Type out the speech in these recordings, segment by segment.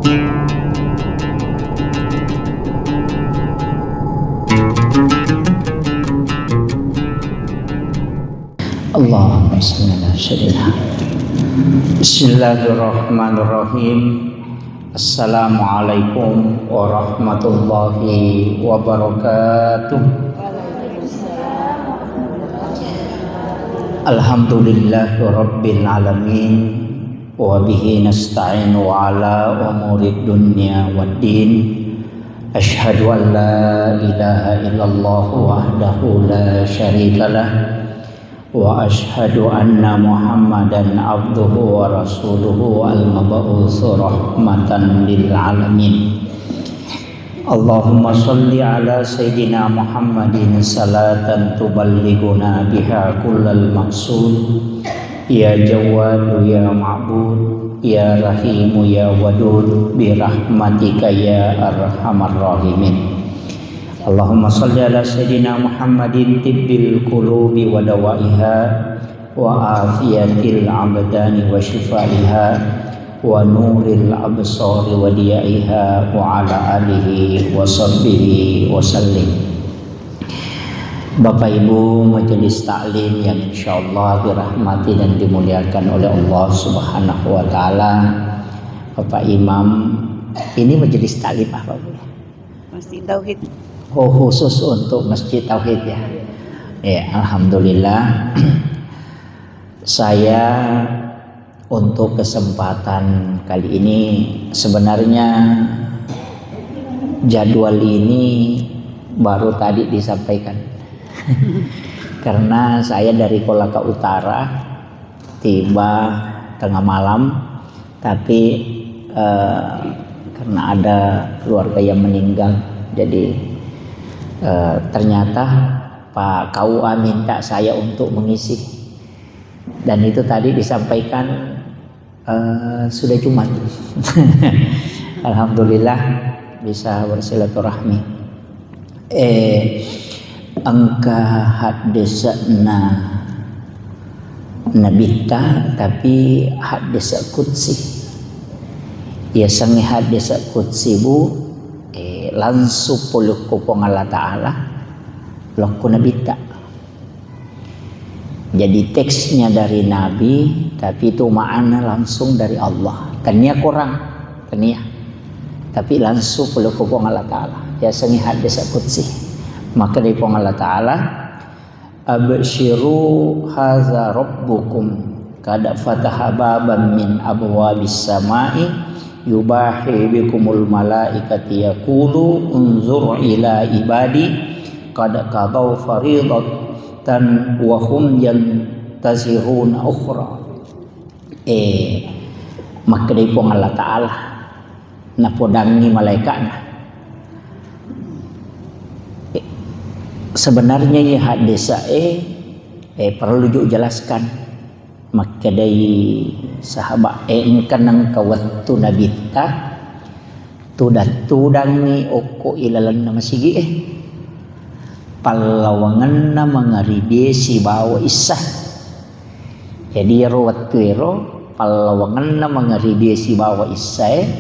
Allahumma shalli ala sayyidina. Bismillahirrahmanirrahim. Assalamualaikum warahmatullahi wabarakatuh. Alhamdulillahi rabbil alamin wa bihi nasta'inu ala umurid dunya waddin. Asyhadu an la ilaha illallah wahdahu la syarikalah wa asyhadu anna Muhammadan abduhu wa rasuluhu al-mab'utsu rahmatan lil alamin. Allahumma shalli ala sayyidina Muhammadin salatan tuballighuna biha kullal maqsud. Ya Jawwad ya Ma'bud ya Rahim ya Wadud bi rahmatika ya arhamar rahimin. Allahumma shalli ala sayyidina Muhammadin tibbil qulubi wa dawaiha wa afiyatil abdani wa shifaiha wa nuril absari wa diyaiha wa ala alihi wa sahbihi wa sallim. Bapak Ibu majelis taklim yang insyaallah dirahmati dan dimuliakan oleh Allah Subhanahu wa taala. Bapak Imam, ini majelis taklim apa Bu? Masjid Tauhid. Oh, khusus untuk Masjid Tauhid ya. Ya, alhamdulillah. Saya untuk kesempatan kali ini sebenarnya jadwal ini baru tadi disampaikan. Karena saya dari Kolaka Utara tiba tengah malam, tapi karena ada keluarga yang meninggal, jadi ternyata Pak KUA minta saya untuk mengisi, dan itu tadi disampaikan sudah Jumat. Alhamdulillah bisa bersilaturahmi. Angka hadisna nabita tapi hadis qudsi. Ya sangi hadis qudsi Bu. Langsung peluk kupong Allah Ta'ala laku nabita. Jadi teksnya dari Nabi, tapi itu makna langsung dari Allah. Tania kurang, tania, tapi langsung peluk kupong Allah Ta'ala. Ya sangi hadis qudsi. Maka dari kupong Allah Ta'ala, abshiru haza rabbukum kada fataha baban min abwabis samai yubahi bikumul malaikati yaqulu unzur ila ibadi qad qadaw faridatan wa hum yantaziruna ukhra. Maka dari pong Allah Ta'ala na podangi malaikatna. Sebenarnya ya hadis perlu jelaskan. Maka dari sahabat engkanang kawattu nabita tudangi oko ilalan nama sigi palawangan na mangaribe si bawa isah. Jadi rawat tuero palawangan na mangaribe si bawa isah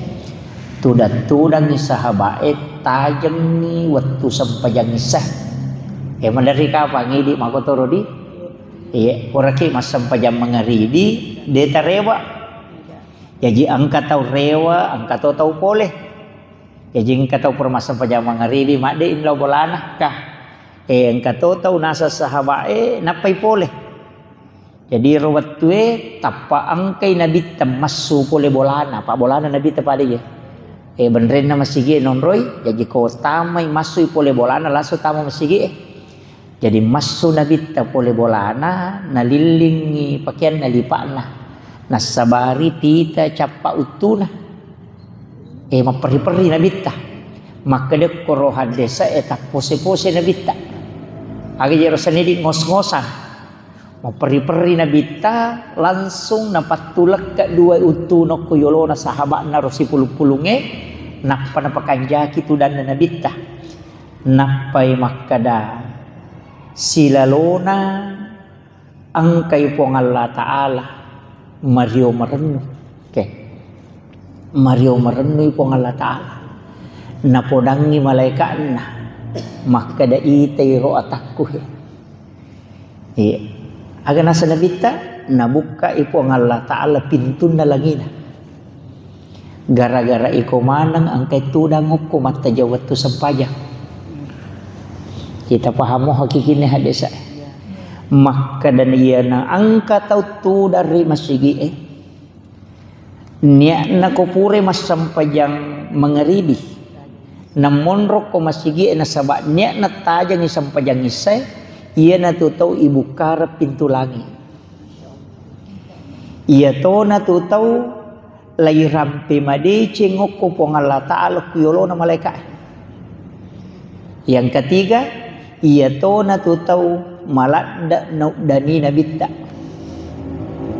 tudangi sahabat tajangi waktu sampajang isah. Mandari kapang idi makotoro di iya, oraki masam pajam mengaridi deta rewa. Jadi angka tau rewa, angka tau boleh. Jadi angka tau permasam pajam mengaridi mak de inlau bolana kah. Angka tau nasa sahabat napai boleh. Jadi rawat tue tapa angkai nabi temasu boleh bolana, pak bolana nabi tepada ya. Benerin nama sige nonroy, jadi kau tamai masui boleh bolana langsung tamu masige. Jadi masu nabi ta pole bolana nalilingi pakaian nalipana nasabari tita capa utuna maperi-peri nabi ta maka dia korohan desa tak pose-pose nabi ta agi jero sanidi ngos-ngosan maperi-peri nabi ta langsung napatulak ka dua utu no kuyolona sahabat na rosi pulung-pulunge napana pakanjaki tu dan nabi ta napai makada silalona angkay pong Allah Ta'ala Mario Marano. Okay. Mario merenui pong Allah Ta'ala na podangi malaikat na maka da itay ro atakku aga nasa nabita nabuka ipong Allah Ta'ala pintu na langina gara-gara iko manang ang kay tudang ko mata jawat tu sampayang kita pahamo hakikinnya hadisa maka dan iya na angka tau tu dari masigi niya na kupure mas sampayang mengeribi namun rok ko masigi na sabak niya na tajang isang pajang isay iya na tutaw ibukara pintu langit iya to na tutaw lay rampi madi cingok ko pong Allah Ta'ala kuyolo na malaikat. Yang ketiga iya to na tutaw malada dani nabita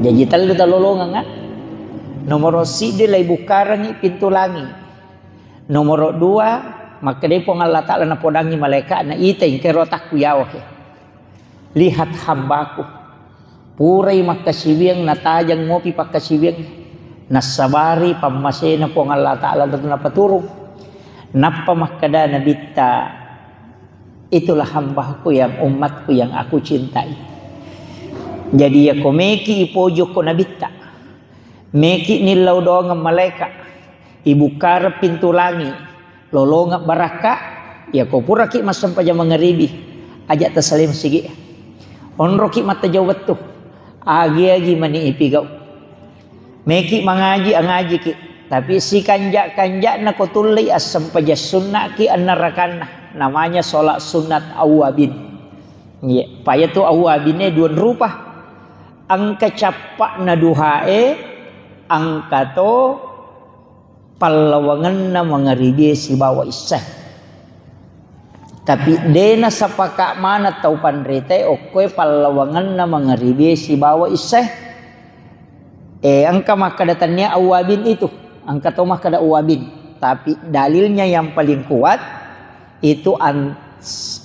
jadi talo talolongan nga nomor sidi lay bukarang pintu langit. Nomor 2 maka dia pun Allah Ta'ala na podangi malaikat na itay kerotak kuyaw lihat hambaku puray makasibiang natajang mopi pakasibiang nasabari pamasay na pong Allah Ta'ala na paturong napa makada nabita itulah hambaku yang umatku yang aku cintai. Jadi ako meki ipojok ko nabita meki nilaw doang ang malaikat ibukar pintu langit lolonga baraka ya ko pura ki masam paja mengeribi ajak tasalim sigi onro ki mata jawat tu agi mani ipigau meki mangaji angaji ki tapi si kanjak na ko tulay asam paja sunnah ki anarakan namanya sholat sunat awabin ya paya tu awabinnya dua rupa angka capak na duhae angka to palawangan na mengeribi si bawa isah tapi dena sapaka mana tau pandrete okoy palawangan na mengeribi si bawa isah angka makadatannya awabin itu angka to makada awabin tapi dalilnya yang paling kuat itu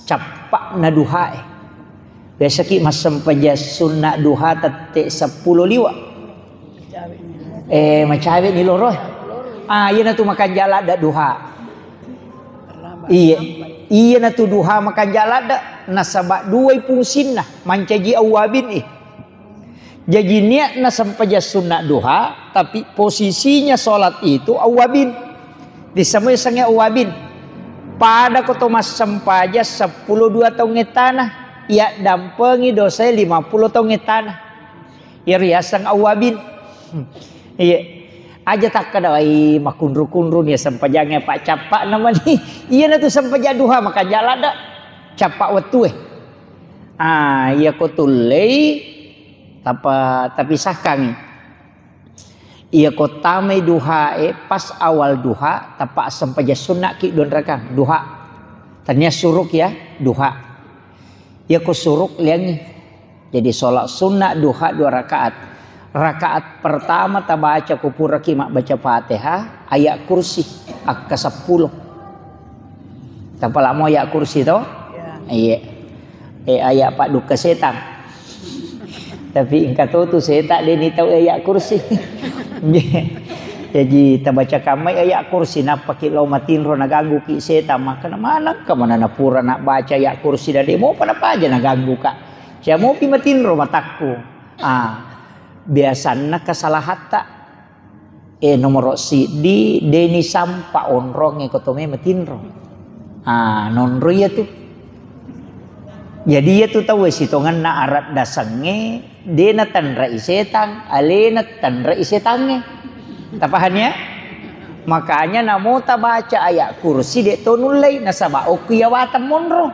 capak na duha biasa ki masam paja sunnah duha tate 10 liwa macawe ni loroh iya na tu makan jalada duha iya na tu duha makan jalada nasabak duay pungsin na mancaji awabin jadi niat na sampaja sunnah duha tapi posisinya sholat itu awabin disamui sangnya awabin pada koto mas sampaja 10 2 tahun tanah ya dampengi dosa 50 tahun tanah ya riasang awabin iya aja tak kadai makundru-kundru ya sampajangnya pak capak namanya iya na tu sampaja duha maka jalada capak wetu iya ko tulay tapi sakang iya ko tamay duha pas awal duha tapak sampaja sunnah ki don rakang duha tanya suruk ya duha iya ko suruk liang jadi sholat sunnah duha 2 rakaat. Rakaat pertama ta baca kupura ki mak baca Fatihah ayat kursi ke 10. Tapala mo ayat kursi to? Iya. Ayat pak duka setan. Tapi engkau tu setan dia ni tahu ayat kursi. Jadi ta baca kamai ayat kursi napa ki lo matinro naganggu ki setan maka mana ka mana na pura nak baca ayat kursi dah demo pada apa aja naganggu ka. Sia mo pi matinro mataku. Biasanya kesalahan tak nomor si di deni sampa onrong ekotome metinro nonro ya tu jadi ya tu tahu sitongan na arat dasangnya dena tanra isetang alena tanra isetange tapahannya makanya namo ta baca ayat kursi dek tonulay nasaba okuyawatan monro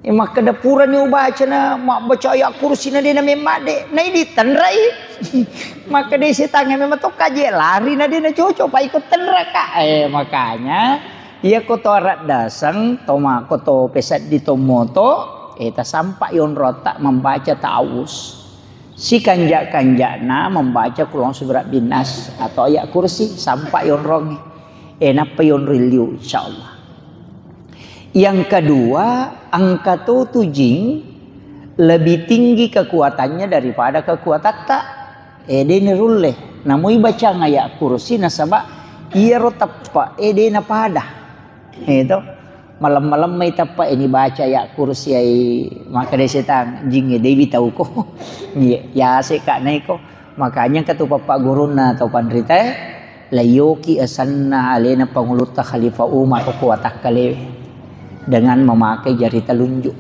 maka dapuran ni baca na mak baca ayat kursi na dia na memang dek na ini tanrai maka dia setangnya memang tu kaje lari na dia na cocok pa ikut tanra ka makanya ia kotorat dasang toma koto pesat di tomoto ta sampai yon rotak membaca ta'awus si kanjak-kanjakna membaca kulon surat binas atau ayat kursi sampai yon rong napa yon riliu insyaallah. Yang kedua, angka tujing lebih tinggi kekuatannya daripada kekuatan tak. Ini rulle Namui baca ngaya kursi nasaba iya ro tappa ede na pada. Itu malam-malam may tappa ini baca ya kursi ay maka desetang jing Dewi tahu ko. Ya se ka nai ko. Makanya katu papa guru na atau pandrita layoki asanna alena panguluta Khalifah Umar ko watak kale dengan memakai jari telunjuk.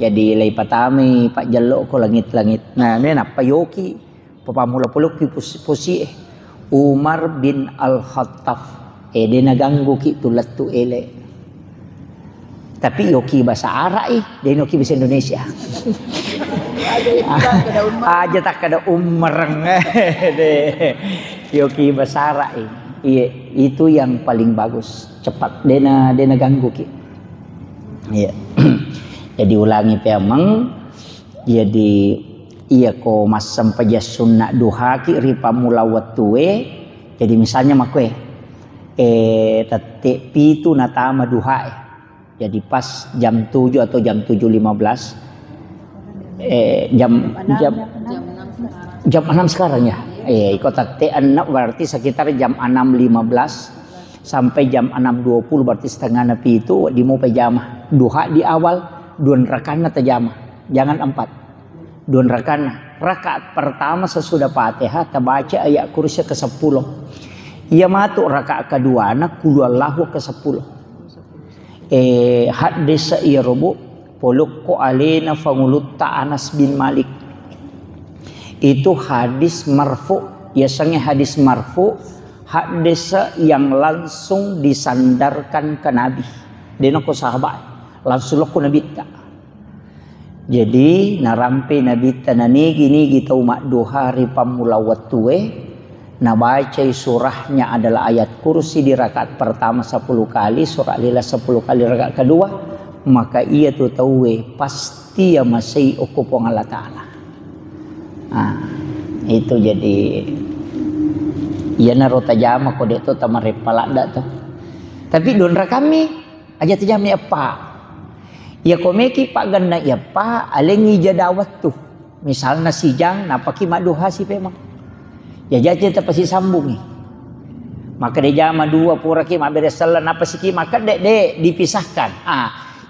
Jadi lay patami pak jallo ko langit-langit. Nah, ini apa yoki papamula puluk pusi Umar bin Al-Khattab. Dia naganggu ki tulat tu ele. Tapi yoki bahasa Arab dia yoki bahasa Indonesia. Aja tak kada Umar yoki bahasa Arab. Iya, itu yang paling bagus. Cepat dia naganggu ki. Iya. Jadi ulangi memang jadi iya ko masam pajas sunnah duha ki ripa mula watue. Jadi misalnya makwe tete pitu natama duha. Jadi pas jam 7 atau jam 7.15 jam 6 sekarang ya. Ikut tete anak berarti sekitar jam 6.15 sampai jam 6.20 berarti setengah napi itu di mau pejamah duha di awal. 2 rakaat tajamah, jangan 4. 2 rakaat. Rakaat pertama sesudah Fatihah terbaca ayat kursi ke-10. Ia masuk rakaat kedua na qul huwallahu ke-10. Hadis irobu polukku alena fangulutta Anas bin Malik. Itu hadis marfu, biasanya hadis marfu, hadis yang langsung disandarkan ke Nabi. Denoko sahabat. Langsung ku Nabi ta. Jadi narampe Nabi tanani gini kita umat duha hari pamula watue na baca surahnya adalah ayat kursi di rakaat pertama 10 kali, surah Al-Ikhlas 10 kali rakaat kedua, maka ia tu tahu pasti ya masih ukupong Allah Ta'ala. Itu jadi iya narota jama kode itu tamare palada tuh. Tapi donra kami aja tajami apa? Ya komeki pak ganda ya pak alengi jadawat tuh. Misalnya si jang napaki maduha si pemang. Ya jadi kita pasti sambungi. Maka dia jama dua pura ki beres salah napa si ki maka dek dipisahkan.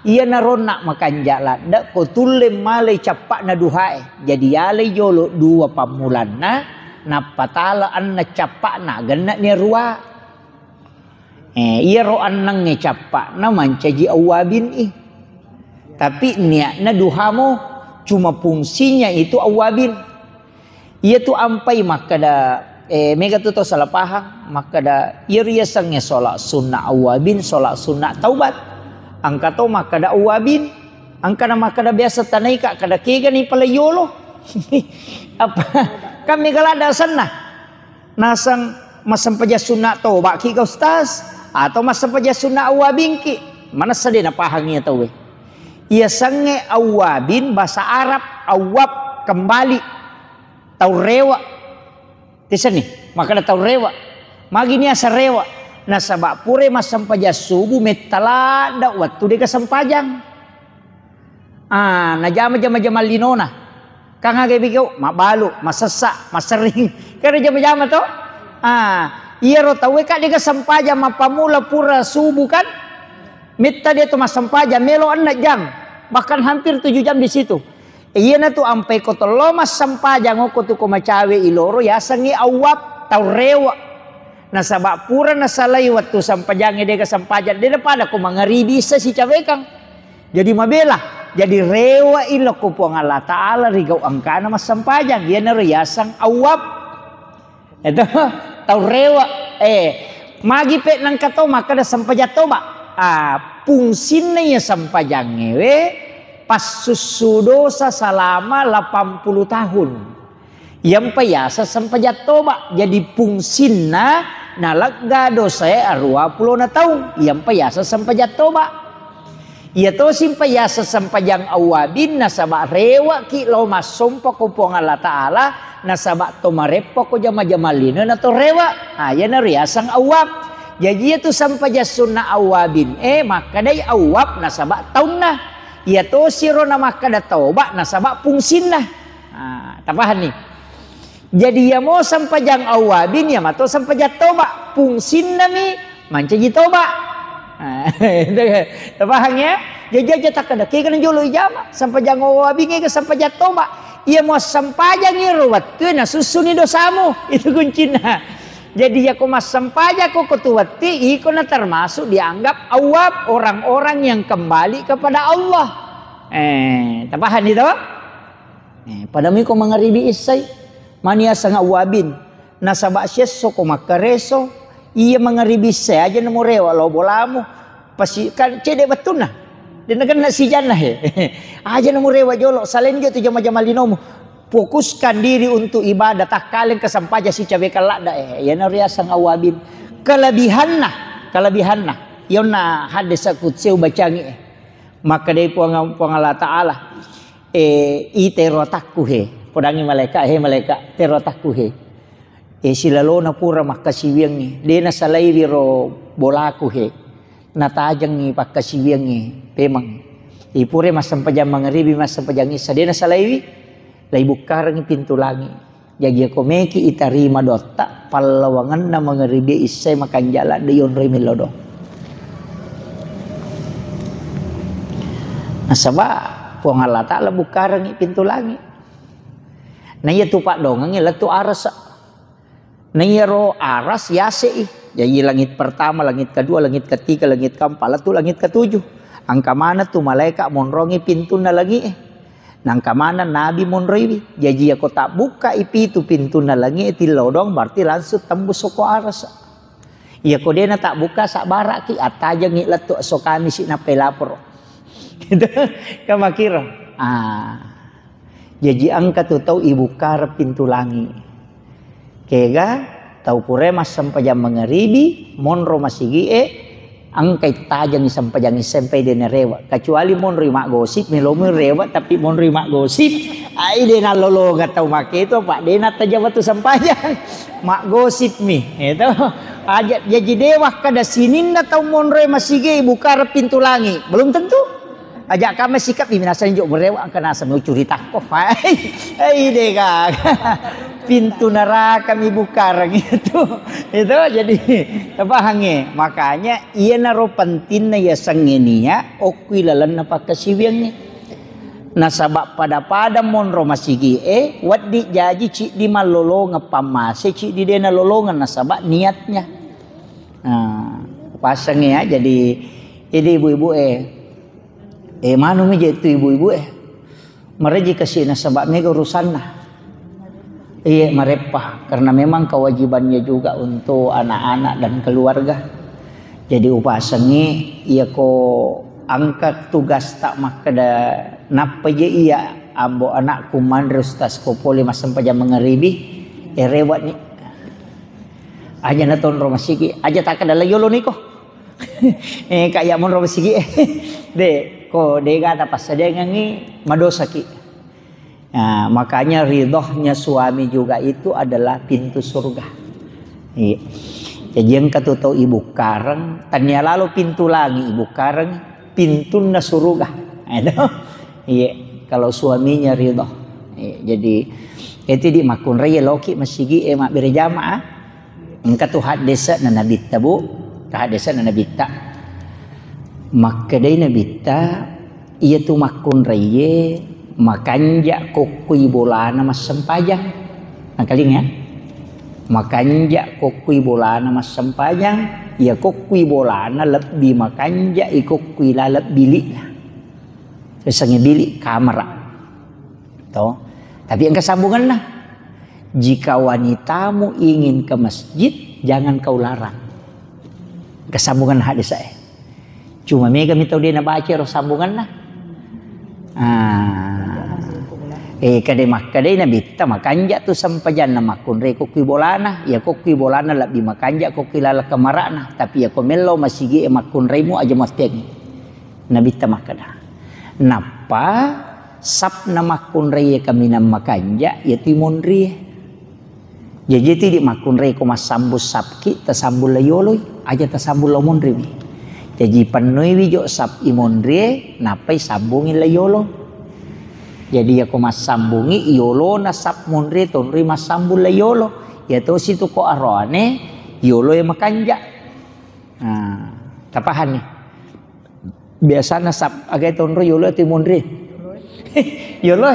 Iya narona makan jalan dak ko tulle malai capak na duhae. Jadi alai jolo dua pamulan na patala anna capak na ganna ni ruwa. Iya ro annang nge capak na mancaji awabin Tapi niatnya duhamu cuma fungsinya itu awabin. Ia tu ampai maka da mega tu salah paham maka da ia sangnya solat sunnah awabin solat sunnah taubat. Angka tu maka da awabin angka na maka da biasa tanai kak kada kega ni palayolo. Apa kami galada sana nasang masam paja sunnah taubat ki ka ustaz atau masam paja sunnah awabin ki mana sadena pahangnya tau Ia sange awabin bahasa Arab awab kembali tau rewa tisa nih maka da tau rewa magi ni asa rewa na sabak pure masam paja subuh metalada waktu dia kesampajang na jama linona kang age bigau mabalu masesa masering kada jama to iya ro tawe ka dia kesampajang mapamula pura subuh kan mita dia tu masampaja melo anak jam bahkan hampir 7 jam di situ. Iya na tu ampai ko tolo mas sampajang ko tu ko macawe iloro ya sangi awap tau rewa. Na sabak pura na salai waktu sampajang dia ka sampajan dia pada ko mangaribi sa si cawekang. Jadi mabela jadi rewa ilo ko po Allah Taala rigau angkana mas sampajang dia na riasang awap. Itu tau rewa magi pe nang kato maka da sampajat toba. Fungsinya ya sampajang ngewe pas sudosa selama 80 tahun. Yang payasa sampajat toba jadi fungsina nalagga dosa arwa pulo na taung. Yang payasa sampajat toba. Ia to simpayasa sampajang awabin nasaba rewa ki lo masompa ko po Allah Taala nasaba tomarepo ko jama-jamalina na to rewa. Ya na riasang awab. Jadi itu sampaja sunnah awabin maka day awab nasaba taun na. Ia to siro na maka da tauba nasaba fungsin na. Tapahan nih. Jadi ya mau sampajang awabin ya mato sampajat toba pungsin nami mancaji toba. Paham ya? Jadi tak ada kaya kan jolo ijama sampajang awabin ke sampajat toba. Ia mau sampajang iruwat tu na susuni dosamu itu kuncinya. Jadi ya mas sampaja ko kutuwati iko na termasuk dianggap awab orang-orang yang kembali kepada Allah. Tapahan itu? Padami ko mangaribi isay. Mania sangat wabin nasaba syeso ko makareso iya mangaribis saya aja nemu rewa lo bolamu pasti kan cede betul nah dan kan nasi jannah aja nemu rewa jolo selain gitu jama-jama linomu fokuskan diri untuk ibadah tak kalian kesampaja si cabe kalada ya naria sangat wabin kelebihanna yona hadis akutseu bacangi maka dari puang Allah Taala ite rotakku podangi malaikat malaikat terotaku silalo na pura makasiwiyang dena salay biro bolaku na tajang ni pakasiwiyang pemang ipure masampajang mangaribi masampajang isa dena salay lay bukarang pintu langit jadi ako meki itarima dotta palawangan na mangaribi isa makanjala dayon remilodo nasaba puang Allah Ta'ala bukarang pintu langit. Nah iya tupak dongeng letu aras. Nah iya ro aras yase. Jadi langit pertama, langit kedua, langit ketiga, langit keempat, letu langit ketujuh. Angka mana tu malaikat monrongi pintu na lagi Nangka mana nabi monroiwi. Jadi aku tak buka itu pintu na lagi tilodong berarti langsung tembus soko aras. Iya kode na tak buka sak barak ki ataja ngi letu sokani si na pelapor. Gitu kamakira. Jadi angka tu tahu ibu kar pintu langit. Kega tahu pure mas sampajang mengeribi monro masigi angkai tajang sampajang sampai dena rewa. Kecuali monro mak gosip melomi rewa tapi monro mak gosip. Ai dena lolo gak tahu make itu pak dena taja batu sampajang mak gosip mi. Itu aja jadi dewa kada sinin na tahu monro masigi ibu kar pintu langit. Belum tentu. Ajak kami sikap di minasan juk berewa kena asam curi takof. Deh kak. Pintu neraka kami buka gitu. Itu jadi pahange. Makanya iya naro pentingna ya sangenia okui lalan apa kasiwiangnya. Nasabak pada monro masigi wadi jaji cik di malolo ngepamase cik di dena lolongan nasabak niatnya. Nah, pasangnya jadi ini ibu-ibu manu mi itu ibu-ibu mereka kasih nasabak mega urusan nah. Iya merepah karena memang kewajibannya juga untuk anak-anak dan keluarga. Jadi upasangi iya ko angkat tugas tak makada napa je iya ambo anakku mandrus tas ko poli masam paja mengeribi rewat ni. Aja na ton romasigi aja tak kada layolo niko. Kayak mon romasigi de ko dega ta pasadengangi madosa ki. Nah, makanya ridhohnya suami juga itu adalah pintu surga. Iya. Jadi yang kata ibu karang, tanya lalu pintu lagi ibu karang, pintu na surga. Iya. Kalau suaminya ridho. Iya. Jadi itu di makun raya loki masigi mak berjamaah. Engkau tuhat desa na nabita bu, tuhat desa na nabita. Maka dari nabita, ia tu makun raya. Makanja kokui bolana mas sempajang nakaling ya makanja kokui bolana mas sempajang ya kokui bolana lebih makanja kokui lalap bilik lah sesangnya bilik kamera toh tapi yang kesambungan lah jika wanitamu ingin ke masjid jangan kau larang kesambungan hadis saya cuma mega mitau dia nak baca roh sambungan lah kadai nabita makanja tu sampajan nama kunre kokui bolana ya kokui bolana lebih makanja kokui lala kamarana tapi ya komelo masigi makunremu aja mastegi nabita makada napa sap nama kunre kami nama makanja ya timonri jadi ti di makunre ko masambus sapki tasambul layoloi aja tasambul lomonri jadi penuhi wijo sap imonri napai sambungin layolo Jadi aku mas sambungi yolo nasab munri tonri mas sambul la yolo. Ya to situ ko arone yolo yang makanja. Nah, tapahan nih. Biasa nasab agak tonri yolo ti munri. Yolo.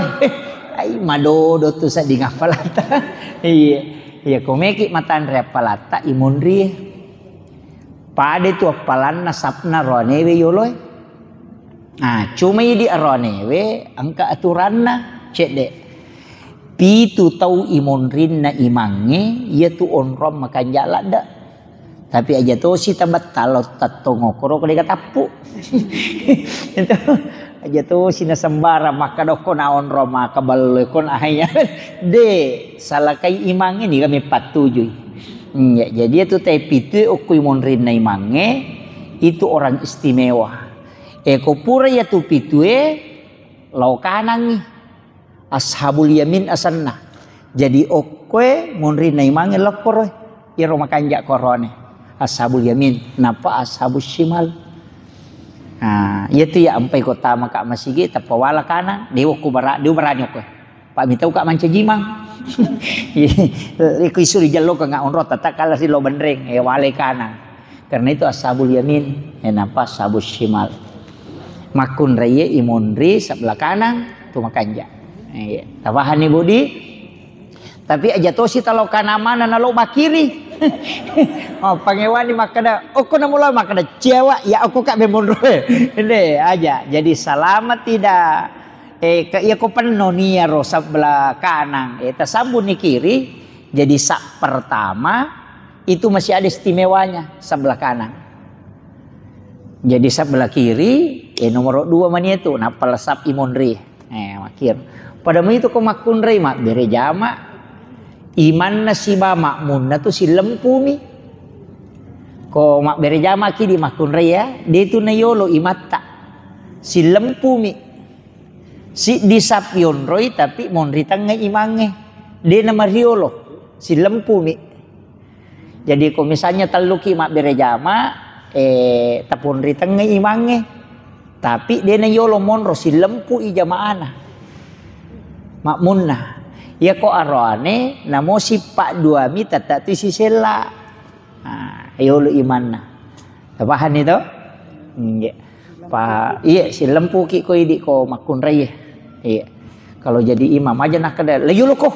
Ai madodo tu sa di ngapalata. Iya. Iya komeki matan repalata imunri. Pade tu apalan nasabna ronewe yolo. Nah, cuma di aronewe angka aturanna cek dek. Pitu tau imonrin na imange ia tu onrom makan jala dak. Tapi aja tu si tabat talo tato ngokoro kau tapu. Itu aja tu si nasembara maka doko na onrom maka balekon ahnya. De salah kai imange ni kami patujui. Ya, jadi itu teh pitu oku imonrin na imange itu orang istimewa. Eko pura ya tu pitue lau kanang nih ashabul yamin asanna. Jadi okwe munri naimange lokor iro makanja korone ashabul yamin napa ashabul shimal. Nah itu ya ampai kota maka masigi tapawala kanang dewa ku bara dewa barani okwe pak mitau kak manca jimang. Iku isuri jalo ka ngaonro tata kala si lo bendreng wale kanang karena itu ashabul yamin napa ashabul shimal. Makun raya imonri sebelah kanan tu makanja. Tawahan ni budi. Tapi aja to si talo kana mana nalo bakiri. Oh pangewan ni makada. Aku na mula makada cewa ya aku kak bemonre. Ini aja. Jadi selamat tidak. Ya ko penuh ni ro sebelah kanan. Tasambun ni kiri. Jadi sak pertama itu masih ada istimewanya sebelah kanan. Jadi sebelah kiri nomor 2 mani itu napal sab imonri makir pada itu ko makunrei mak bere jama iman nasiba makmun na tu si lempumi ko mak bere jama ki di makunrei ya dia itu na yolo imatta si lempumi si disapion roi tapi monri tangga imange dia nama riolo si lempumi. Jadi ko misalnya taluki mak bere jama tapon ritang imange tapi dia na yolo monro si lempu i jamaana makmunna ya ko arone namo si pak dua mi tata tu si sela yolo imanna tapahan itu pak iya si lempu ki ko idi ko makun raya iya kalau jadi imam aja nak kada la yolo ko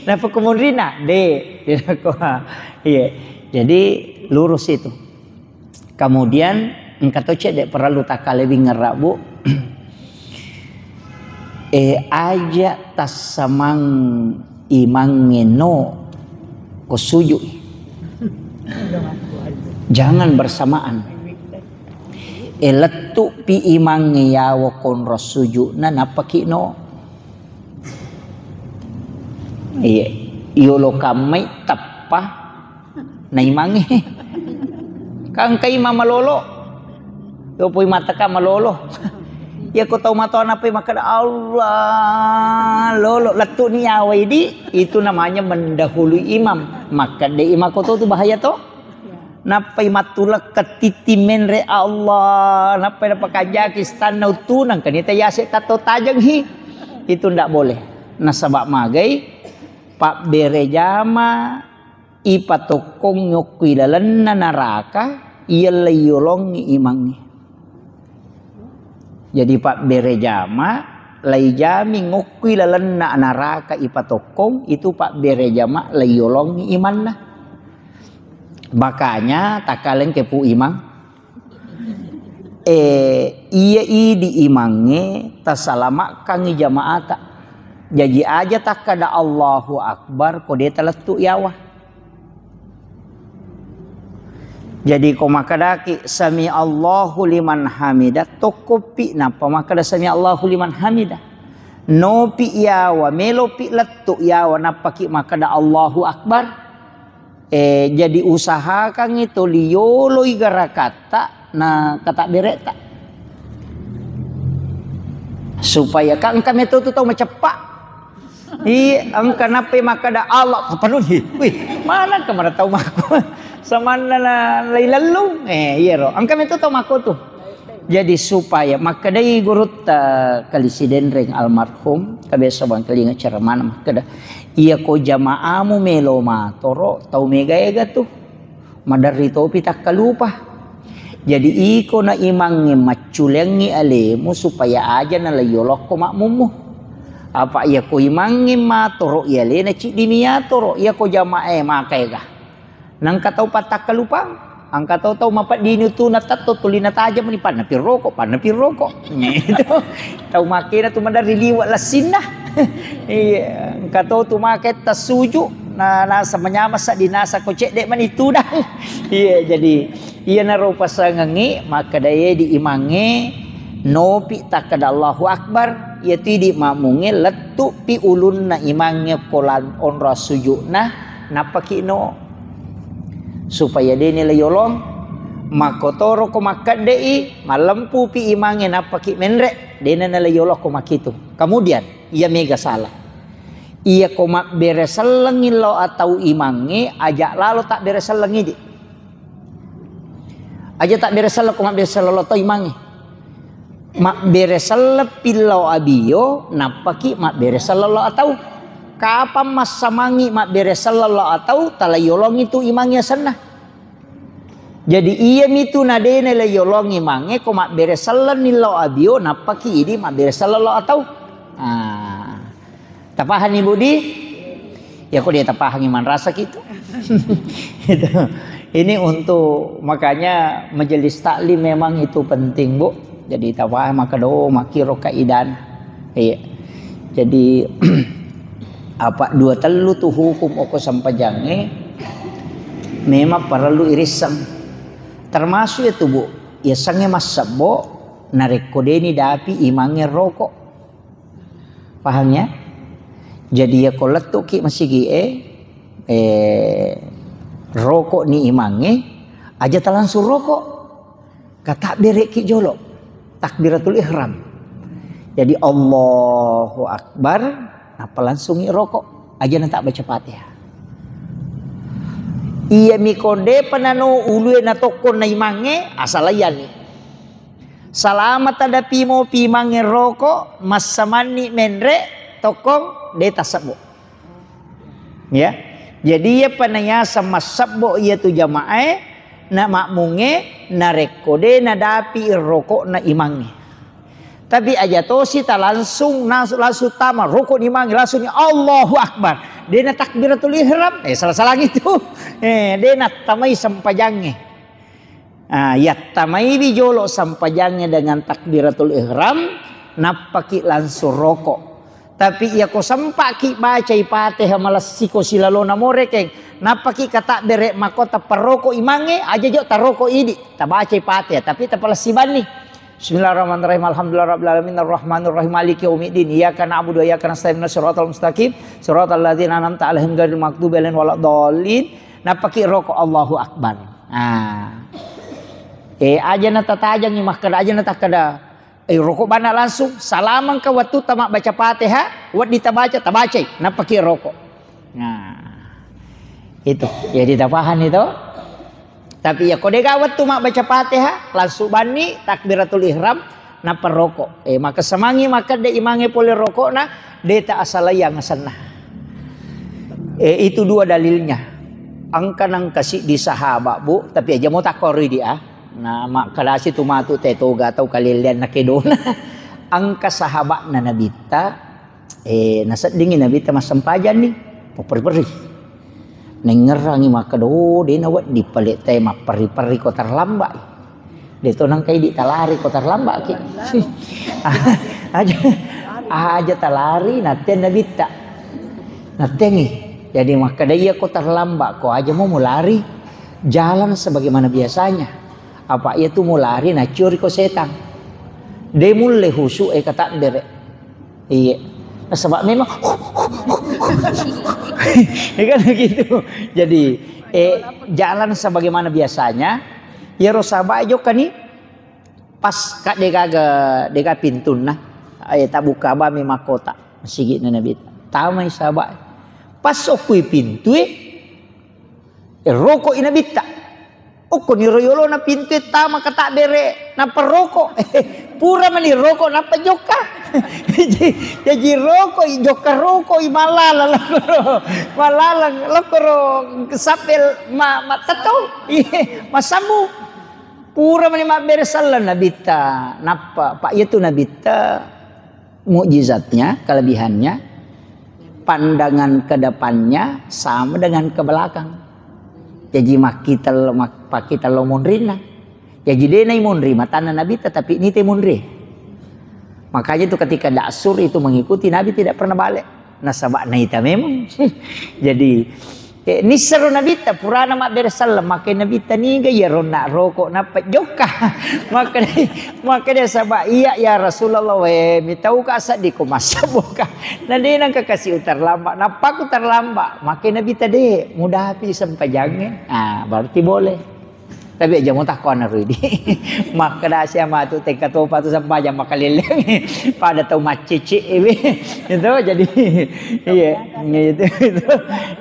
napa kemunrina de ko iya jadi lurus itu. Kemudian engkau cek dek perlu tak lebih ngerak bu. Aja tasamang imang ngeno kosuju. Jangan bersamaan. Letu pi imang ngeyawo kon rosuju na napakino. Yolo kamay tapah na imange. Kang kay mamalolo. Yo poy mata ka malolo. Ya ko tahu mata apa maka Allah lolo letu ni awai di itu namanya mendahului imam. Maka de imam ko tu bahaya to. Napai matula ketitimen re Allah. Napai dapat kajak istanau tunang kan ita yase tato tajang hi. Itu ndak boleh. Nasabak magai pak bere jama ipatokong nyokui lalan na naraka ia layolongi imangi. Jadi pak bere jama lay jami ngokui lalan na naraka ipatokong itu pak bere jama layolongi imanna. Makanya takalen kepu imang iya di imange tasalama kangi jamaata. Jadi aja tak kada Allahu Akbar kode teletu yawa. Jadi ko makadaki sami Allahu liman hamidah tokopi napa makada sami Allahu liman hamidah nopi yawa melopi letu yawa napa ki makada Allahu Akbar. Jadi usaha kang itu liolo igara kata na kata bereta supaya kang kami tu tahu macepak. Angka nape makada Allah penuh wih mana kemana tahu maku sama na lailalung iya ro angka itu tahu maku tuh Jadi supaya maka dari gurut kalisiden ring almarhum kabesa bang telinga cerman maka iya ko jamaamu melo matoro tau mega tuh madari topi tak kalupa. Jadi iko na imangi maculengi alemu supaya aja na layolok ko makmumu. Apa iya ko imangi matoro iya le na cidimia toro iya ko jamae makai ga. Nang katau patak kalupang. Angka tahu mapat dini tu natato tulina tajam ni pan napi rokok itu tahu makin tu madari liwat lasin dah. Iya angka tahu tu maket tasuju na nasa menyama sa dinasa ko cek dek man itu dah. Iya jadi iya naro pasangangi maka daya diimange nopi takada Allahu Akbar ya ti di mamunge letu pi ulun na imange kolan onra sujuna napakino supaya dia nilai yolong makotoro ko makat dei malampu pi imange napaki menrek dia nilai yolong ko makitu. Kemudian ia mega salah ia ko mak bereselengi lo atau imange ajak lalu tak bereselengi di aja tak beresel ko mak beresel lo atau imange mak beresel pilau abiyo napaki mak beresel lo atau kapan mas samangi mak beresel Allah atau talayolong itu imangnya sana. Jadi iya mitu nadene layolong imange ko mak beresel nilo abio napaki ini mak beresel Allah atau. Tapahan ibu di? Ya kok dia tapahan iman rasa gitu. Itu. Ini untuk makanya majelis taklim memang itu penting bu. Jadi tapahan maka do makiro kaidan. Iya. Jadi apa dua telu tu hukum oko sampajange memang perlu irisan termasuk itu bu ya sange masabo narekodeni dapi imange rokok pahamnya jadi ya koletu ki masih rokok ni imange aja talangsung rokok kata berek ki jolo takbiratul ihram jadi Allahu Akbar apa langsung rokok aja nak tak baca Fatihah. Iya mikode panano ulu na tokon na imange asalayan ni. Salamat ada pimo pimange rokok masamani menre tokong de tasabo. Ya. Jadi ya panaya sama sabo iya tu jamaah na makmunge na rekode na dapi rokok na imange. Tapi aja tosi tak langsung tama rukun imang langsung Allahu Akbar. Dia nak takbiratul ihram salah gitu. Dia nak tamai sampajangnya. Ya tamai bijolo sampajangnya dengan takbiratul ihram napaki langsung rokok. Tapi ia ko sampaki baca Fatihah malas siko silalona morekeng napaki kata berek makota perrokok imange aja jo taroko ini tak baca Fatihah tapi tak palas sibani. Bismillahirrahmanirrahim. Alhamdulillahirabbil alamin arrahmanirrahim maliki yaumiddin. Iyyaka na'budu wa iyyaka nasta'in shiratal mustaqim shiratal ladzina an'amta 'alaihim ghairil maghdubi 'alaihim waladdallin. Napaki rokok Allahu Akbar. Aja na tatajang ni makada aja na takada. Rokok bana langsung salaman ka waktu tamak baca Fatihah, wat ditabaca tabaca napaki rokok. Itu. Ya ditapahan itu. Tapi ya kode gawat tu mak baca Fatihah langsung bani takbiratul ihram na perrokok. Maka semangi maka de imange pole rokok na de ta asalayang sana. Itu dua dalilnya. Angka nang kasih di sahabat bu, tapi aja mau takori dia. Nah mak kalasi tu matu tetoga atau kalilian na kedona. Angka sahabat na nabita nasad dingin nabita masampajan ni peri-peri. Nengerangi maka do dia nawat dipalit tema peri-peri ko terlambat. Dia tu nang kai di talari ko terlambat ki. aja talari naten nabita. Natengi. Jadi maka dia ko terlambat ko aja mau lari jalan sebagaimana biasanya. Apa ia tu mau lari na curi ko setan. Dia mulai husu kata bere. Iya. Nah, sebab memang kan begitu. Jadi jalan sebagaimana biasanya. Ya rosaba aja kan ni pas kak dega pintu nah. Tak buka ba mi makota. Sige na nabi. Tama sabak. Pas okui pintu rokok inabita. Oko ni royolo na pintu tama kata bere na perokok. Pura mani rokok na pajoka. Jadi rokok joka rokok malala malala lokoro sapel tato masamu. Pura mani mak bere salah nabita. Napa Pak itu nabita mukjizatnya, kelebihannya, pandangan ke depannya sama dengan ke belakang. Jadi mak kita lo munrina. Jadi dia nai munri matana nabi tetapi ini teh munri. Makanya itu ketika Daksur itu mengikuti Nabi tidak pernah balik. Nasabak naita memang. Jadi ni seru Nabi ta purana mak bersalam maka Nabi tani ga ya rona rokok napat joka. maka dia sabak iya ya Rasulullah we mi tahu ka asadi ko masaboka. Nanti nang kasih terlambat napaku terlambat maka Nabi tadi mudah api sampai jangan. Berarti boleh. Tapi aja mau takon Rudi. Maka dah siapa tu teka topa tu sampai jam makalileng. Pada tahu macici itu jadi iya itu.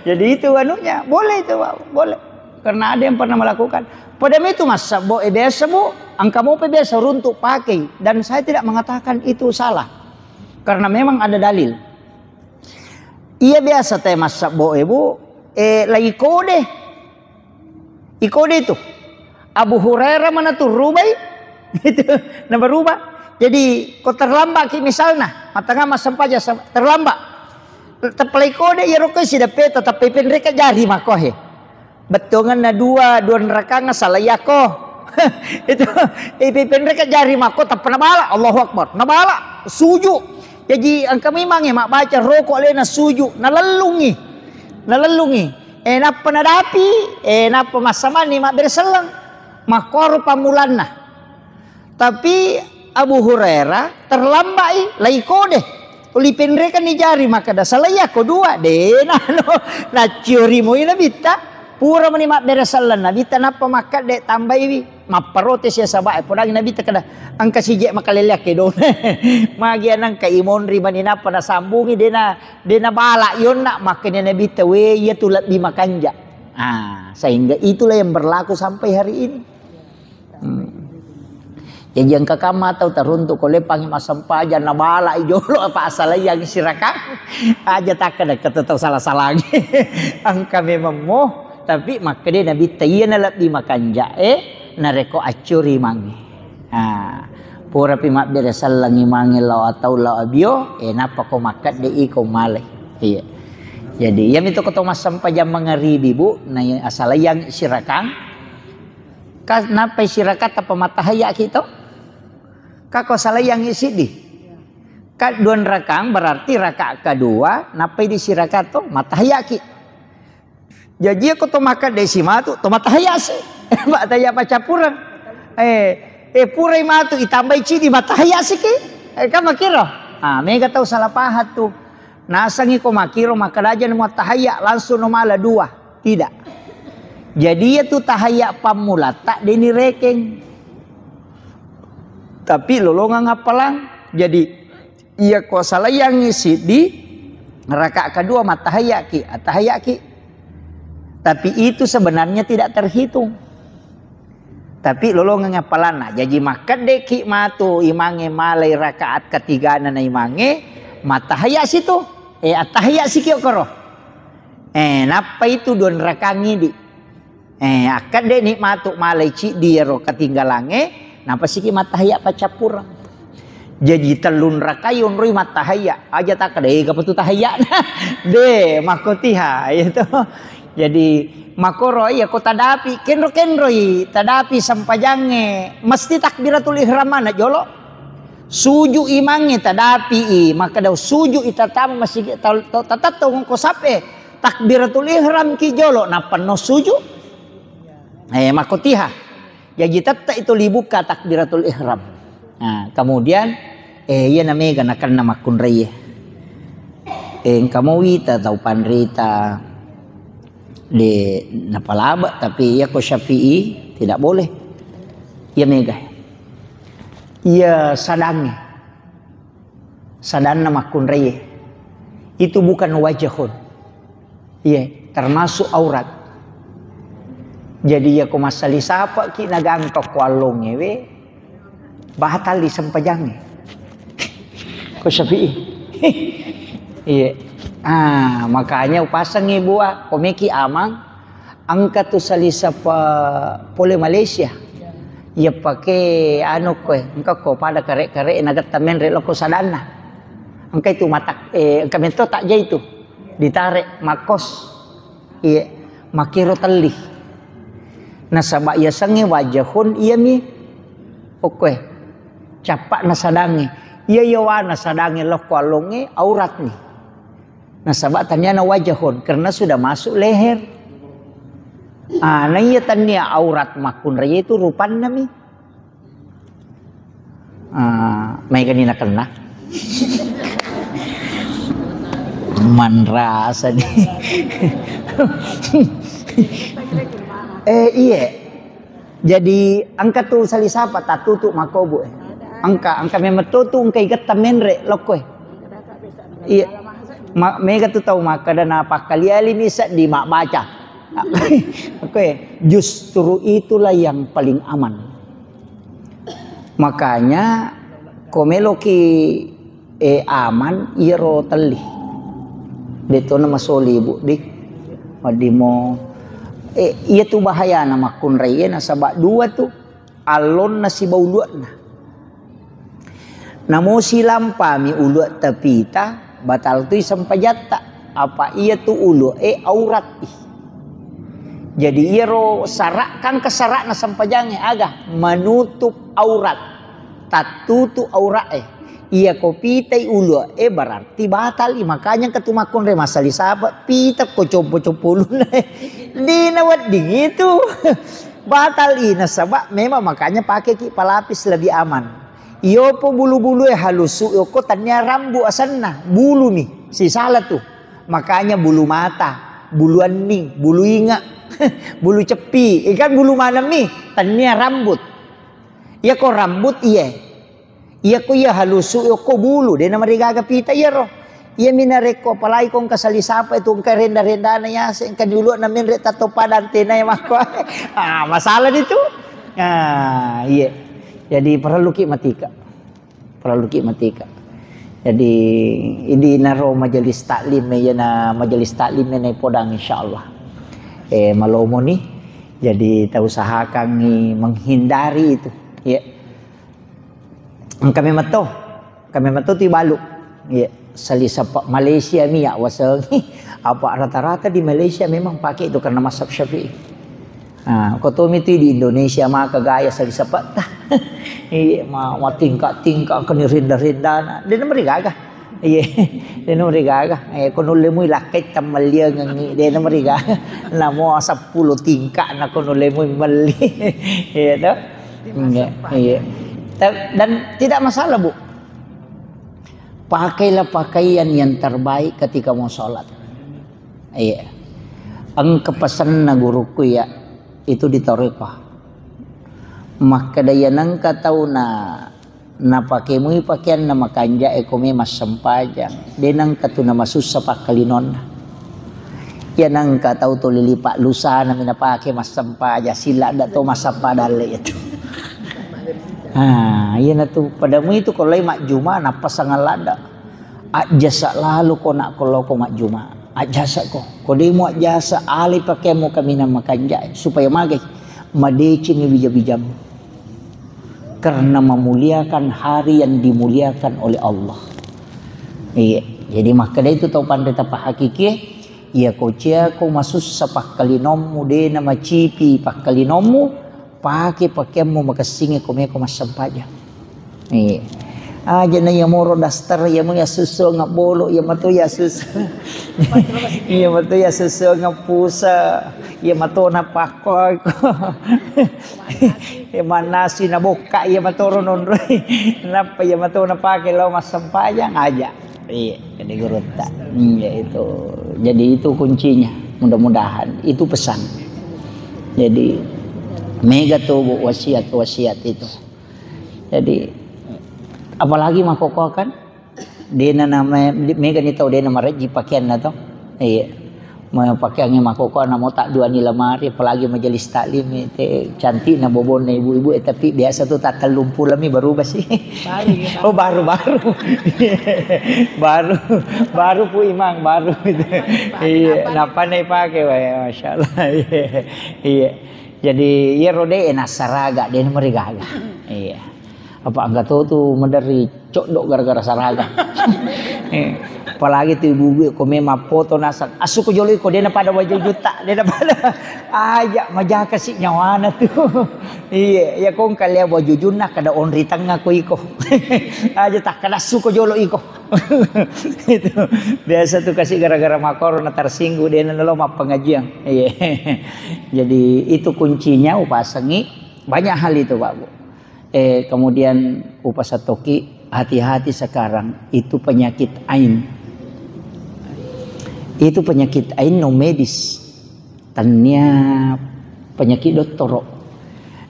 Jadi itu anunya boleh itu boleh. Karena ada yang pernah melakukan. Pada itu masa biasa bu, angka mau biasa untuk pakai dan saya tidak mengatakan itu salah. Karena memang ada dalil. Iya biasa teh masa ibu lagi kode. Ikode itu. Abu Hurairah mana tuh rubai itu nama rubah. Jadi kau terlambat ki misalnya matanga mas sampaja terlambat. Teplay kode ya rokok si dapat tapi pendreka jari makohe. Betongan na dua neraka nga salah yako. Itu pendreka jari mako tak pernah bala Allahu Akbar. Nabala suju. Jadi angka memang ya mak baca rokok le na suju nalalungi. Napa nadapi napa masama ni mak berselang. Makor pamulana. Tapi Abu Hurairah terlambat lai kode. Uli pendrekan ni jari maka dah salah ya kedua deh na curi mo ina bita pura mani mak beresalan na bita napa maka dek tambah iwi maparotes ya sabai podang na bita kada angka sijek makalelak ke don magi anang ka imon riban ina pada sambungi dena bala yon nak makanya na bita we ya tulat di makanja. Sehingga itulah yang berlaku sampai hari ini. Jadi yang kakama tahu teruntuk oleh pangi masampaja nabala ijolo apa asal yang siraka aja tak ada kata tahu salah lagi. Angka memang moh tapi maka dia nabi tayyana lebih makanja nareko acuri mangi. Pura pi mak bere salangi mangi law atau law abio napa ko makat de iko male. Iya. Jadi yang itu ketemu masampaja mengeribi bu na asal yang sirakang kenapa sirakat apa matahaya kita? Kako salah yang isi di. Kat dua rakang berarti rakaat kedua napa di sirakat to matahaya ki. Jadi aku to makan desima tu to matahaya sih. Mak tanya baca purang. Pura matu itambah ci di matahaya sih ki. Kamu kira? Mega tahu salah pahat tu. Nasangi ko makiro makadajan matahaya langsung nomala dua. Tidak. Jadi itu tahaya pamula tak dini rekeng. Tapi lolongan ngapalang. Jadi ia ko salah yang ngisi di rakaat kedua matahaya ki. Tapi itu sebenarnya tidak terhitung. Tapi lolongan ngapalang. Jadi makan deki matu imange malai rakaat ketiga nana imange matahaya situ. Atahaya sikio koro. Napa itu don rakangi di. Akan deh nikmatu malai ci dia ro ketinggalange napa siki matahaya pacapurang. Jadi telun rakayun rui matahaya aja tak ada apa tu tahaya deh makotiha itu. Jadi makoro ya kota dapi kenro tadapi sampajange mesti takbiratul ihram mana jolo suju imange tadapi maka daw suju itatama masih tatat ko sape takbiratul ihram ki jolo napa no suju makotiha. Jadi tetap itu dibuka takbiratul ihram. Kemudian ya namanya karena makun raya. Kamu wita tahu panrita de napalaba tapi ya ko Syafi'i tidak boleh. Ya mega. Ya sadangnya. Sadanna makun raya. Itu bukan wajahun. Iya, termasuk aurat. Jadi ya ko masali sapa ki nagangkok ko along we batal di sempajang ko Syafi'i. Iya. Makanya upasang ibu komeki amang angkat tu salisa pa pole Malaysia. Ya pakai engkau ko pada kare-kare nagat tamen re loko sadana. Engkau itu matak engkau mento tak je itu ditarik makos. Iya, makiro telih. Nasaba ia sange wajahun iya mi capak nasadange iya yawa nasadange loko alonge aurat nih. Nasaba tanya na wajahun karena sudah masuk leher. Nah iya tanya aurat makun raya itu rupan nami. May kanina kena man rasa nih. Iya. Jadi angka tu salisapa tatutu makobo. Angka memang tu angka ikat tamenre lokoi. Iya. Mega tu tahu maka dan apa kali bisa di mak baca. Oke, justru itulah yang paling aman. Makanya komeloki aman iro telih. Beto nama soli bu dik. Madimo iya tu bahaya nama kun raya nasabak dua tu alon nasi bau luat na. Namo silam pami uluat tapita batal tu sampajata apa iya tu ulu aurat ih. Jadi iya ro sarak kan kesarak na sampajange agah menutup aurat tatutu aurat iya kopi tai ulu berarti batal makanya ketumakon re masali sahabat pita ko copo-copo di nawat di gitu batal nasaba memang makanya pakai ki palapis lebih aman. Iyo po bulu-bulu halusu ko tanya rambu asanna bulu nih si salah tuh makanya bulu mata bulu aning bulu inga bulu cepi ikan bulu mana nih tanya rambut ya kok rambut iya ko iya halusu ko bulu de nama rigaga pita iya roh iya minareko palai kong kasali sapa itu ka renda-renda na ya ka dulu na min re tato padan tenay mako. Masalah itu. Iya. Jadi perlu ki matika. Jadi ini naro majelis taklim ya na majelis taklim na podang insyaallah. Malomo nih. Jadi tak usahakan menghindari itu. Ya. Kami mato ti balu. Ya, salisa Malaysia mi ya wasangi apa rata-rata di Malaysia memang pakai itu karena mazhab Syafi'i. Kotomi itu di Indonesia maka gaya salisa patah. Iya, ma tingkat-tingkat kan rinda-rinda. Dia mereka gagah. Iya, dia mereka gagah. Kono lemui laket tamalia ngangi dia mereka. Namo 10 tingkat na kono lemui meli. Iya toh. Iya. Dan tidak masalah bu, pakailah pakaian yang terbaik ketika mau sholat. Iya, ang kepesan na guruku ya itu di Torikoh. Maka daya nang kataw na pakai mui pakaian na makanja ekome mas sempajang. Denang katu na masusa pakalinon. Yan ang kataw to lilipa lusa na minapake mas sempaja sila dato masapadale itu. Iya na tu padamu itu kalau mak juma na pasangan lada. Ajasa lalu ko nak kalau ko mak juma. Ajasa ko. Kodemo ajasa ali pakai mo kami na makanja supaya magay madeci ni bijam-bijam. Karena memuliakan hari yang dimuliakan oleh Allah. Iya. Jadi maka itu tahu pandai tapa hakiki. Iya ko cia ko masus sa pakalinomu de na macipi pakalinomu. Pakai pakaianmu makasingi kome ko masampaja. Iya. Aja na yang moro dastar ya mo ya susu nga bolo ya mato ya susu. Iya mato ya susu nga pusa. Ya mato na pakoy ko. Ya manasi na boka ya matoro nonroy. Napa ya mato na pakai lo masampaja aja. Iya, jadi gurunta. Iya itu. Jadi itu kuncinya. Mudah-mudahan itu pesan. Jadi mega tuh wasiat itu. Jadi apalagi makoko kan dia nama mega ni tahu dia nama reji pakaian na to. Iya. pakai angin makoko na mo tak dua ni lamari apalagi majelis taklim itu cantik na bobon na ibu-ibu tapi biasa tuh tak telumpu lami baru basi oh baru baru pu imang baru itu iya napa nih pakai wah masya Allah iya jadi ya rode enasaraga dia mereka iya apa angkat tuh mendari codok gara-gara saraga apalagi tuh ibu ko memang foto nasak asuko jolo ko dia na pada wajah juta dia na pada aja majah kasih nyawana tuh iya ya kong kalian wajah junna kada onri tengah ko iko aja tak kada suko jolo iko itu biasa tuh kasih gara-gara makor na tersinggung dia na lo map pengajian iya jadi itu kuncinya upasangi banyak hal itu Pak Bu. Kemudian upasatoki hati-hati sekarang itu penyakit ain. Itu penyakit ain no medis. Tanya penyakit doktoro.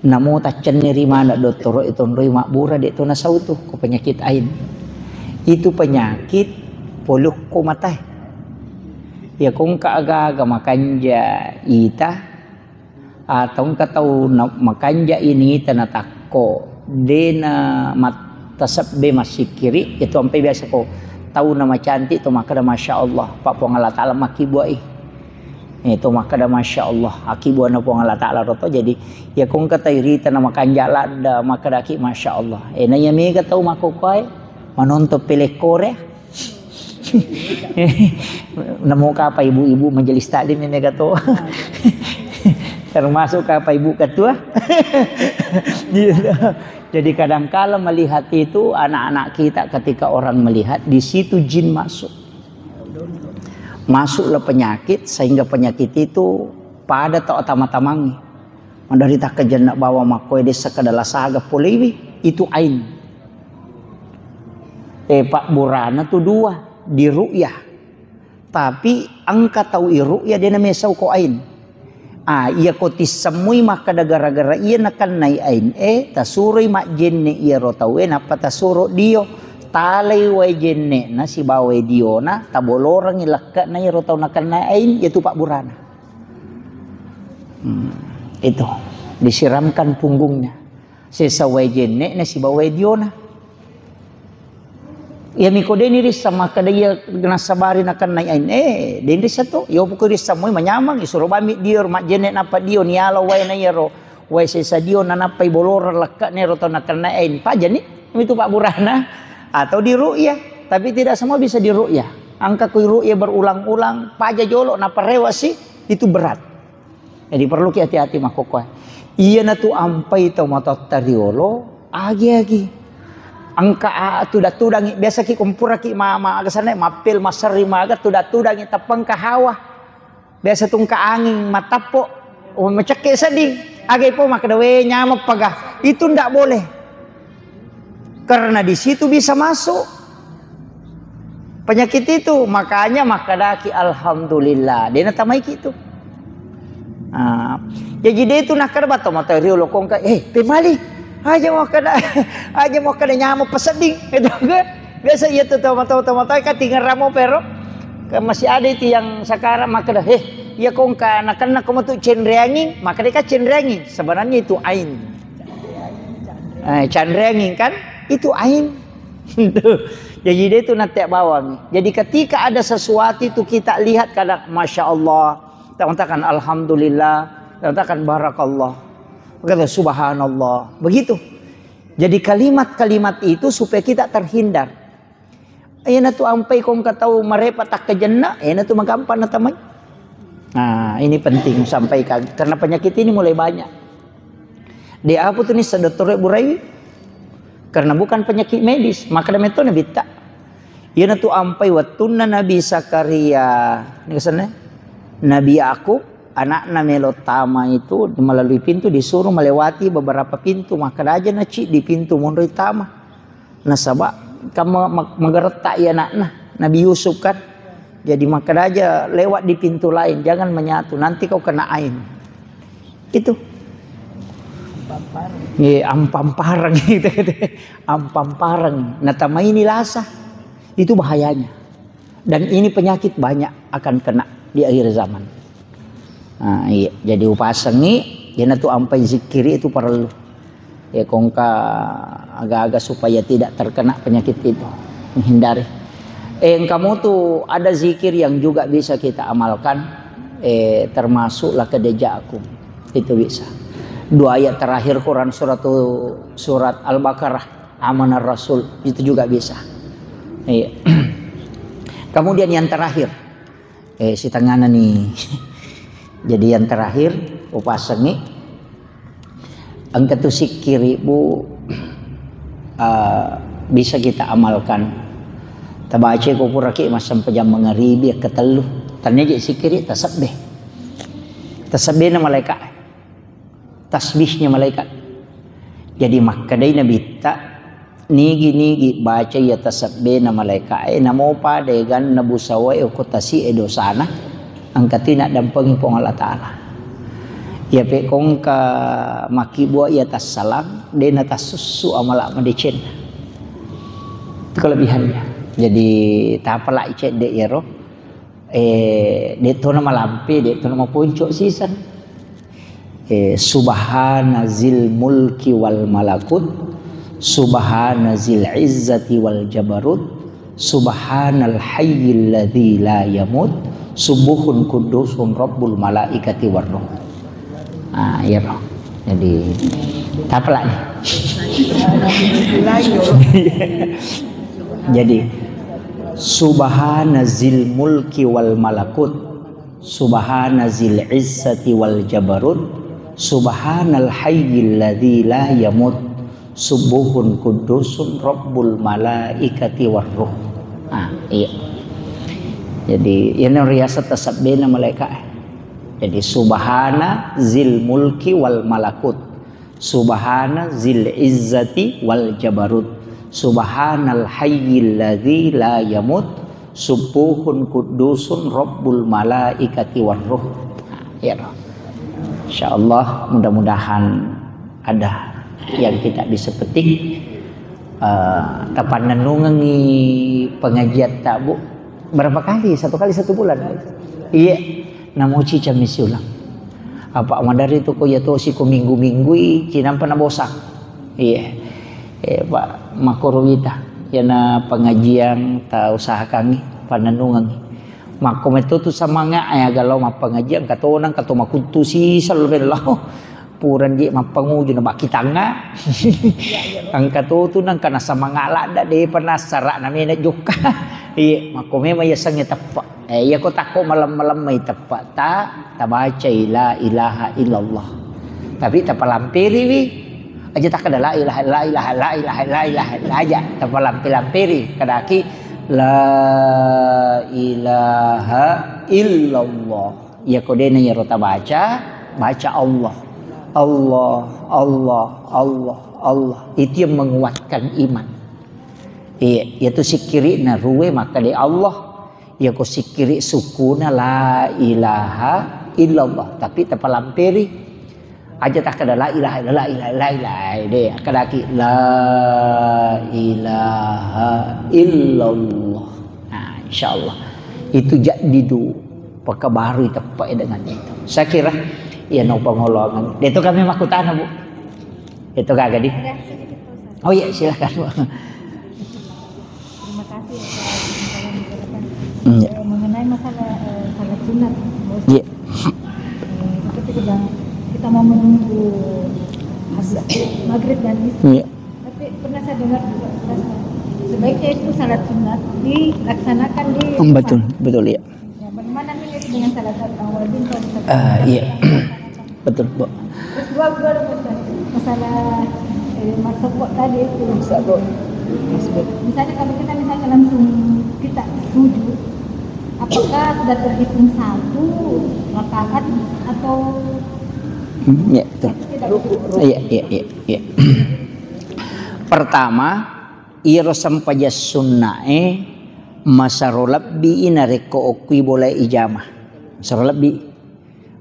Namo tacen nerima nak doktoro itu nroi makbura de to nasautuh ko penyakit ain. Itu penyakit poluk ko matai. Ya kung kaaga makanja ita atau katau makanja ini tanatako dena matasab be masih kiri itu sampai biasa ko tahu nama cantik tu maka dah masya Allah Pak Puang Allah Taala maki buai itu maka dah masya Allah akibu na Puang Allah Taala roto jadi ya kung kata iri tanah makan jalan dah maka dah ki masya Allah nanya mi kata mako koi menonton pilih Korea nemu apa ibu-ibu majelis taklim ini kata termasuk apa ibu ketua jadi kadang-kala melihat itu anak-anak kita ketika orang melihat di situ jin masuklah penyakit sehingga penyakit itu pada tak tamat-tamangi menderita kejenak bawa makoi desa kedala saga poliwi itu ain Pak Burana tuh dua di ru'yah tapi angka tahu ru'yah dia namanya sau ko ain ia kotis semui maka gara-gara ia nakan nai ain tasuroi mak jenne ia rotawe napa tasuro dio talai wa jenne na si bawe dio na tabolorang ilaka na ia rotau nakan nai ain yaitu Pak Burana itu disiramkan punggungnya sesa wa jenne na si bawe dio na ya mikodeni risa maka dia kena sabarin akan naik ain den risa tu yo pukul risa moi manyamang isuro bami dia mak jenek napa dio ni ala wai na yero wai sesa dio na napa bolor lekak ne roto nakan naik ain paja ni itu Pak Burana atau di ru'yah tapi tidak semua bisa di ru'yah angka kui ru'yah berulang-ulang paja jolo napa rewasi itu berat jadi perlu hati-hati makokoi iya na tu ampai tau mata tariolo agi angka tu datudangi biasa ki kumpura ki mama agasane mapil masari maga tu datudangi tapang ka hawa biasa tung ka angin matapo macake sading agay po makadawe nyamap pagah itu ndak boleh karena di situ bisa masuk penyakit itu makanya makadaki alhamdulillah dia natamai gitu jadi dia itu nakar bato materi lo kongka pemali aja mau kada nyamuk peseding itu kan biasa iya tuh tahu kan tinggal ramo pero masih ada itu yang sekarang maka ya kong ka nak kamu tuh cenderangin maka dia cenderangin sebenarnya itu ain cenderangin kan itu ain jadi dia itu nanti bawang jadi ketika ada sesuatu itu kita lihat kadang masya Allah kita katakan alhamdulillah kita katakan barakallah kata subhanallah begitu jadi kalimat-kalimat itu supaya kita terhindar ayana tu ampai kong katau marepa tak kejenna ayana tu magampan na tamay ini penting sampaikan karena penyakit ini mulai banyak dia apa tu ni sa dokter Burawi karena bukan penyakit medis maka demi itu nabita ayana tu ampai watunna Nabi Zakaria ni kesana Nabi Yakub anak Melotama itu melalui pintu disuruh melewati beberapa pintu maka aja naci di pintu mundur tama nasabak kamu menggeretak ya anak Nabi Yusuf kan jadi maka aja lewat di pintu lain jangan menyatu nanti kau kena ain itu ampamparang gitu ampamparang natama ini lasa itu bahayanya dan ini penyakit banyak akan kena di akhir zaman. Nah, iya. Jadi upasangi jana tu ampai zikiri itu perlu. Ya kongka agak-agak supaya tidak terkena penyakit itu, menghindari. Kamu tuh ada zikir yang juga bisa kita amalkan, termasuklah kedejakum. Itu bisa. 2 ayat terakhir Quran surat Al-Baqarah, Amanar Rasul, itu juga bisa. Iya. Kemudian yang terakhir, si tanganan nih. Jadi yang terakhir upasangi angkat tu sikiri bu, bisa kita amalkan. Tabace ko puraki masam pejam mengaribi ketelu. Ternyata sikiri tasbih. Tasbih na malaikat. Tasbihnya malaikat. Jadi makadai nabi ta nigi baca ya tasbih na malaikat. Namo pa degan nabusawa ukutasi edosana angkatina dampengi pong Allah Ta'ala. Ya pe kong ka maki buat ya tas salam dena tas susu amala medicin. Itu kelebihannya. Jadi tak apalah icet de ero. De to nama lampe, de to nama puncuk sisan. Subhanazil mulki wal malakut, subhanazil izzati wal jabarut, subhanal hayyil ladzi la yamut, subuhun kudusun rabbul malaikati warruh. Ya roh. Jadi taplak nih. Jadi subhanazil mulki wal malakut, subhanazil izzati wal jabarut, subhanal hayyil ladzi la yamut, subuhun kudusun rabbul malaikati warruh. Iya. Jadi ini riasat tasbihna malaikat. Jadi subhana zil mulki wal malakut, subhana zil izzati wal jabarut, subhanal hayyil ladzi la yamut, subuhun kudusun rabbul malaikati warruh. Ya insyaallah mudah-mudahan ada yang kita bisa petik. Tapan nenungi pengajian tabu berapa kali? 1 kali 1 bulan. Iya. Namo cica misiulang. Apa madari itu ko ya to si ko minggu-minggu cinam pana bosak. Iya. Pak Makorowita yana pengajian ta usaha kami pananungan. Makom itu tu samanga aya galau ma pengajian katonang kato makuntusi salbellah. Puran di mapanguju na bakitanga. Angkat tu nang kana samanga lada de panasara na mena juga. Iya, makome maya sang tepat. Ya ko tako malam-malam may tepat ta baca la ilaha illallah. Tapi ta palampiri wi. Aja tak ada la ilaha aja ta palampiri kadaki la ilaha illallah. Ya ko de na rota baca Allah. Allah itu yang menguatkan iman. Yaitu sikiri na ruwe maka di Allah ya ko sikiri sukuna la ilaha illallah tapi tapalampiri aja tak ada la ilaha de kadaki la ilaha illallah. Nah insyaallah itu jadi du pakabaru tepat dengan itu. Saya kira ya no pengolongan. Itu kami makutana Bu. Itu kagak di. Oh iya silakan Bu. Terima kasih atas mengenai masalah salat sunat. Iya. Ketika kita mau menunggu maghrib dan isya. Iya. Tapi pernah saya dengar juga sebaiknya itu salat sunat dilaksanakan di betul ya. Bagaimana nih dengan salat awalin kalau iya. Betul, Bu. Terus dua masalah maksud tadi itu misalnya kalau kita langsung kita sujud, apakah sudah terhitung 1 rakaat atau ya betul. Iya. Pertama, iro sampaja sunnae masarolabbi inareko okui boleh ijamah. Masarolabbi.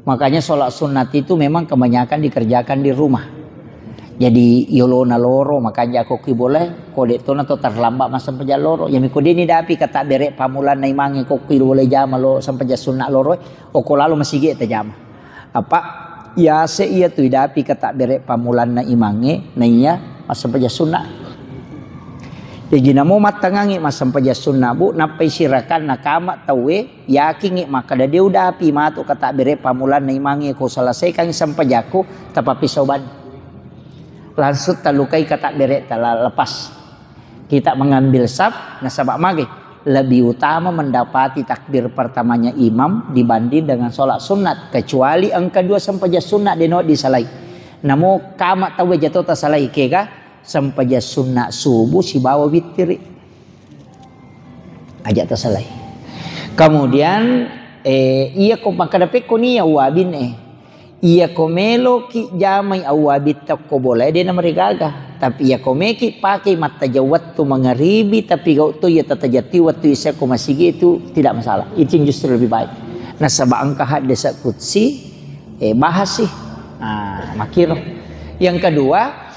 Makanya sholat sunat itu memang kebanyakan dikerjakan di rumah. Jadi yolona loro makanya aku ki boleh kode to na to terlambat masa sampai loro ya mi kode ni dapi kata berek pamulan na imangi ko ki boleh jama lo sampai sunnak loro o ko lalu masih ge te jama apa ya se iya tu dapi kata berek pamulan na imangi na iya masa sampai sunnak jadi namo matangangi masa sampai sunnak bu napai sirakan nakama tawe yakin maka da dia udah api matu kata berek pamulan na imangi ko selesaikan sampai jaku tapi soban langsung talukai kata berek telah lepas kita mengambil sab nasabak mage lebih utama mendapati takbir pertamanya imam dibanding dengan sholat sunat kecuali angka 2 sampai sunat deno disalai namo kama tawe jatuh tasalai kega sampai sunat subuh si bawa witir aja tasalai kemudian iya kompang kadape konia wabin iya komelo ki jamai awabit ko boleh dia nama regaga tapi ya komeki pakai mata jawat tu mengaribi tapi kau tu ya tatajati waktu isa ko masih itu tidak masalah itu justru lebih baik nah sabak angka hadis qudsi bahas sih makiro yang kedua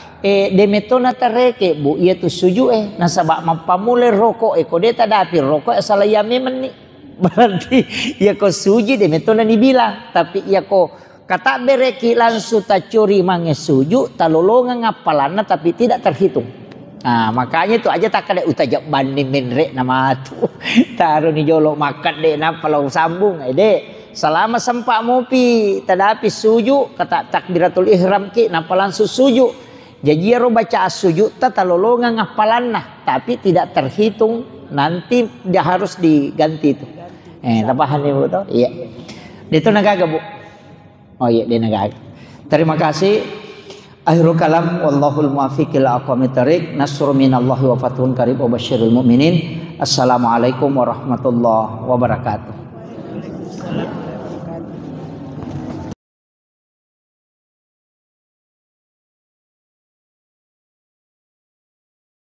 demetona tareke bu ia tu suju nah sabak mampamule rokok ko dia tadapi rokok asal yame meni berarti ya ko suji demetona dibilang tapi ya ko kata bereki langsung tacuri mange suju talolongan ngapalana tapi tidak terhitung. Nah makanya itu aja tak ada utajak banding menrek nama tu taruh ni jolok makan dek na kalau sambung dek selama sempak mopi tadapi suju kata takbiratul ihram ki napa langsung suju jadi ro baca suju talolongan ngapalana tapi tidak terhitung nanti dia harus diganti itu. Tapahan ni bu tu? Iya. Itu nagaga bu. Oh iya dia negara. Terima kasih. Akhirul kalam wallahul muwaffiq ila aqwamit thariq. Nasrun minallahi wa fathun qarib wa basyiril mu'minin. Assalamualaikum warahmatullahi wabarakatuh.